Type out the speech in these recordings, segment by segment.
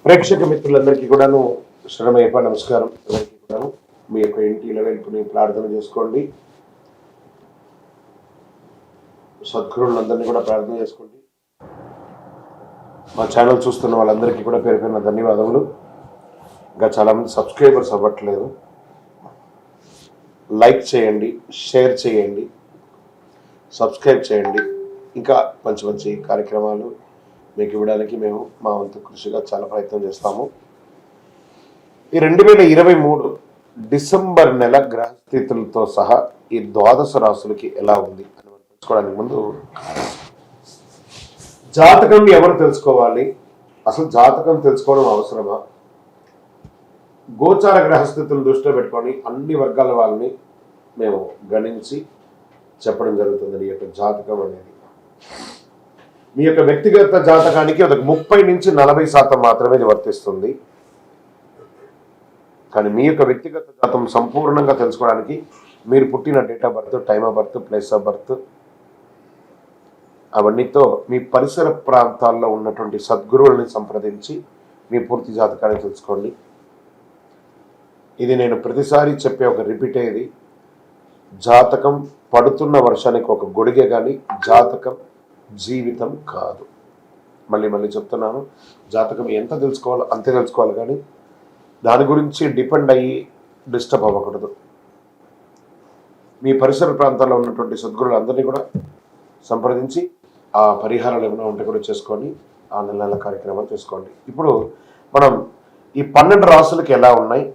ప్రేక్షక మిత్రులందరికీ కూడాను శరణమయ్యప్ప నమస్కారం. అందరికీ కూడాను మీ యొక్క ఇంటి ఇలవెల్పుని ప్రార్థన చేసుకోండి. సద్గురువులందరినీ కూడా ప్రార్థన చేసుకోండి. మా ఛానల్ చూస్తున్న వాళ్ళందరికీ కూడా పేరు పేరున ధన్యవాదములు. ఇంకా చాలామంది సబ్స్క్రైబర్స్ అవ్వట్లేదు. లైక్ చేయండి, షేర్ చేయండి, సబ్స్క్రైబ్ చేయండి. ఇంకా మంచి మంచి కార్యక్రమాలు మీకు ఇవ్వడానికి మేము మా వంతు కృషిగా చాలా ప్రయత్నం చేస్తాము. ఈ 2023 డిసెంబర్ నెల గ్రహస్థితులతో సహా ఈ ద్వాదశ రాశులకి ఎలా ఉంది అని మనం తెలుసుకోవడానికి ముందు జాతకం ఎవరు తెలుసుకోవాలి, అసలు జాతకం తెలుసుకోవడం అవసరమా, గోచార గ్రహస్థితులను దృష్టిలో పెట్టుకొని అన్ని వర్గాల వాళ్ళని మేము గణించి చెప్పడం జరుగుతుంది. ఈ యొక్క జాతకం అనేది మీ యొక్క వ్యక్తిగత జాతకానికి ఒక 30 నుంచి 40% మాత్రమే ఇది వర్తిస్తుంది. కానీ మీ యొక్క వ్యక్తిగత జాతకం సంపూర్ణంగా తెలుసుకోవడానికి మీరు పుట్టిన date of birth, time of birth, place of birth అవన్నీతో మీ పరిసర ప్రాంతాల్లో ఉన్నటువంటి సద్గురువుల్ని సంప్రదించి మీ పూర్తి జాతకాన్ని తెలుసుకోండి. ఇది నేను ప్రతిసారి చెప్పే ఒక రిపీట్ అయ్యేది. జాతకం పడుతున్న వర్షానికి ఒక గొడిగే కానీ జాతకం జీవితం కాదు. మళ్ళీ చెప్తున్నాను, జాతకం ఎంత తెలుసుకోవాలో అంతే తెలుసుకోవాలి, కానీ దాని గురించి డిపెండ్ అయ్యి డిస్టర్బ్ అవ్వకూడదు. మీ పరిసర ప్రాంతాల్లో ఉన్నటువంటి సద్గురులందరినీ కూడా సంప్రదించి ఆ పరిహారాలు ఏమైనా ఉంటే కూడా చేసుకొని ఆ నెల కార్యక్రమాలు చేసుకోండి. ఇప్పుడు మనం ఈ 12 రాసులకి ఎలా ఉన్నాయి,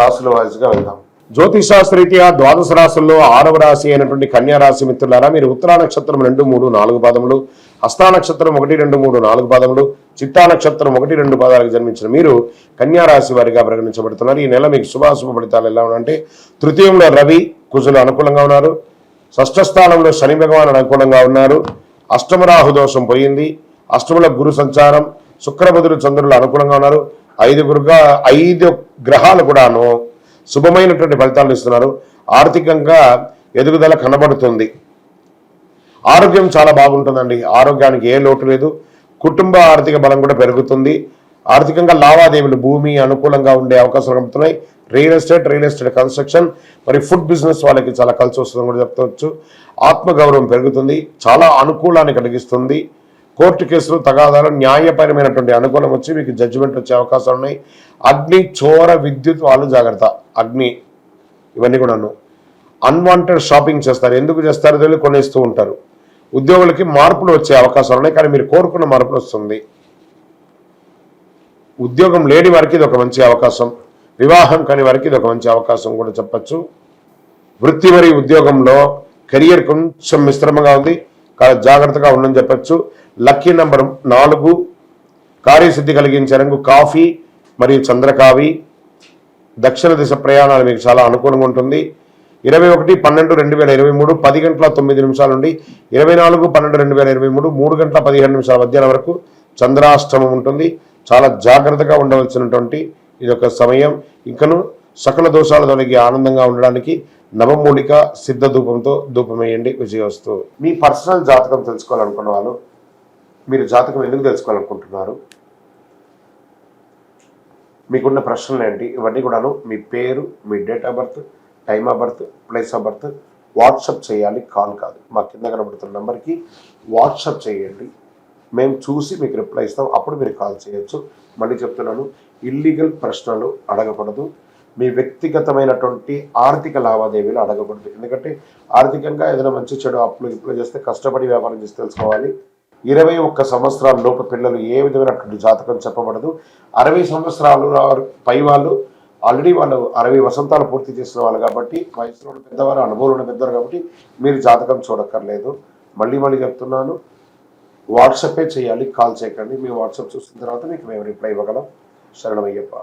రాసుల వాయిస్గా వెళ్దాం. జ్యోతిషాస్త్రరీత్యా ద్వాదశ రాశుల్లో 6వ రాశి అయినటువంటి కన్యా రాశి మిత్రులారా, మీరు ఉత్తరా నక్షత్రం 2, 3, 4 పాదములు, హస్తా నక్షత్రం 1, 2, 3, 4 పాదములు, చిత్తా నక్షత్రం 1, 2 పాదాలకు జన్మించిన మీరు కన్యా రాశి వారిగా పరిగణించబడుతున్నారు. ఈ నెల మీకు శుభాశుభ ఫలితాలు ఎలా ఉన్నాయంటే, తృతీయంలో రవి కుజులు అనుకూలంగా ఉన్నారు, షష్ఠ స్థానంలో శని భగవాన్ అనుకూలంగా ఉన్నారు, అష్టమ రాహు దోషం పోయింది, అష్టముల గురు సంచారం, శుక్రబుధులు చంద్రులు అనుకూలంగా ఉన్నారు. 5 గ్రహాలు కూడాను శుభమైనటువంటి ఫలితాలు ఇస్తున్నారు. ఆర్థికంగా ఎదుగుదల కనబడుతుంది. ఆరోగ్యం చాలా బాగుంటుందండి. ఆరోగ్యానికి ఏ లోటు లేదు. కుటుంబ ఆర్థిక బలం కూడా పెరుగుతుంది. ఆర్థికంగా లావాదేవీలు భూమి అనుకూలంగా ఉండే అవకాశాలు కలుగుతున్నాయి. రియల్ ఎస్టేట్ కన్స్ట్రక్షన్ మరి ఫుడ్ బిజినెస్ వాళ్ళకి చాలా కలిసి వస్తుందని కూడా చెప్తవచ్చు. ఆత్మగౌరవం పెరుగుతుంది, చాలా అనుకూలాన్ని కలిగిస్తుంది. కోర్టు కేసులు, తగాదాలు, న్యాయపరమైనటువంటి అనుకూలం వచ్చి మీకు జడ్జిమెంట్ వచ్చే అవకాశాలు ఉన్నాయి. అగ్ని, చోర, విద్యుత్ వాళ్ళు జాగ్రత్త. అగ్ని ఇవన్నీ కూడాను. అన్వాంటెడ్ షాపింగ్ చేస్తారు. ఎందుకు చేస్తారో తెలియదు, కొనేస్తూ ఉంటారు. ఉద్యోగులకి మార్పులు వచ్చే అవకాశాలు ఉన్నాయి, కానీ మీరు కోరుకున్న మార్పులు వస్తుంది. ఉద్యోగం లేని వారికి ఇది ఒక మంచి అవకాశం. వివాహం కాని వారికి ఇది ఒక మంచి అవకాశం కూడా చెప్పచ్చు. వృత్తి మరియు ఉద్యోగంలో కెరియర్ కొంచెం మిశ్రమంగా ఉంది, జాగ్రత్తగా ఉండని చెప్పచ్చు. లక్కీ నెంబర్ 4, కార్యసిద్ధి కలిగించే రంగు కాఫీ మరియు చంద్రకావి. దక్షిణ దిశ ప్రయాణాలు మీకు చాలా అనుకూలంగా ఉంటుంది. 21/12/2023 10:09 నుండి 24/12/2023 3:15 మధ్యాహ్నం వరకు చంద్రాష్టమం ఉంటుంది. చాలా జాగ్రత్తగా ఉండవలసినటువంటి ఇదొక సమయం. ఇంకను సకల దోషాల తొలగి ఆనందంగా ఉండడానికి నవమూలిక సిద్ధ ధూపంతో ధూపం వేయండి. విజయవస్తు. మీ పర్సనల్ జాతకం తెలుసుకోవాలనుకున్న వాళ్ళు, మీరు జాతకం ఎందుకు తెలుసుకోవాలనుకుంటున్నారు, మీకున్న ప్రశ్నలు ఏంటి, ఇవన్నీ కూడాను మీ పేరు, మీ date of birth, time of birth, place of birth WhatsApp చేయాలి, కాల్ కాదు. మా కింద కనబడుతున్న నెంబర్కి వాట్సాప్ చేయండి. మేము చూసి మీకు రిప్లై ఇస్తాం, అప్పుడు మీరు కాల్ చేయొచ్చు. మళ్ళీ చెప్తున్నాను, ఇల్లీగల్ ప్రశ్నలు అడగకూడదు. మీ వ్యక్తిగతమైనటువంటి ఆర్థిక లావాదేవీలు అడగకూడదు. ఎందుకంటే ఆర్థికంగా ఏదైనా మంచి చెడు అప్పులు చేస్తే కష్టపడి వ్యాపారం చేసి తెలుసుకోవాలి. 21 సంవత్సరాల లోపు పిల్లలు ఏ విధమైనటువంటి జాతకం చెప్పబడదు. 60 సంవత్సరాలు పై వాళ్ళు ఆల్రెడీ వాళ్ళు 60 వసంతాలు పూర్తి చేసిన వాళ్ళు కాబట్టి, వయసులో ఉన్న పెద్దవారు, అనుభవంలో ఉన్న పెద్దవారు కాబట్టి మీరు జాతకం చూడక్కర్లేదు. మళ్ళీ చెప్తున్నాను, వాట్సాపే చేయాలి, కాల్ చేయకండి. మీ వాట్సాప్ చూసిన తర్వాత మీకు మేము రిప్లై ఇవ్వగలం. శరణమయ్యప్ప.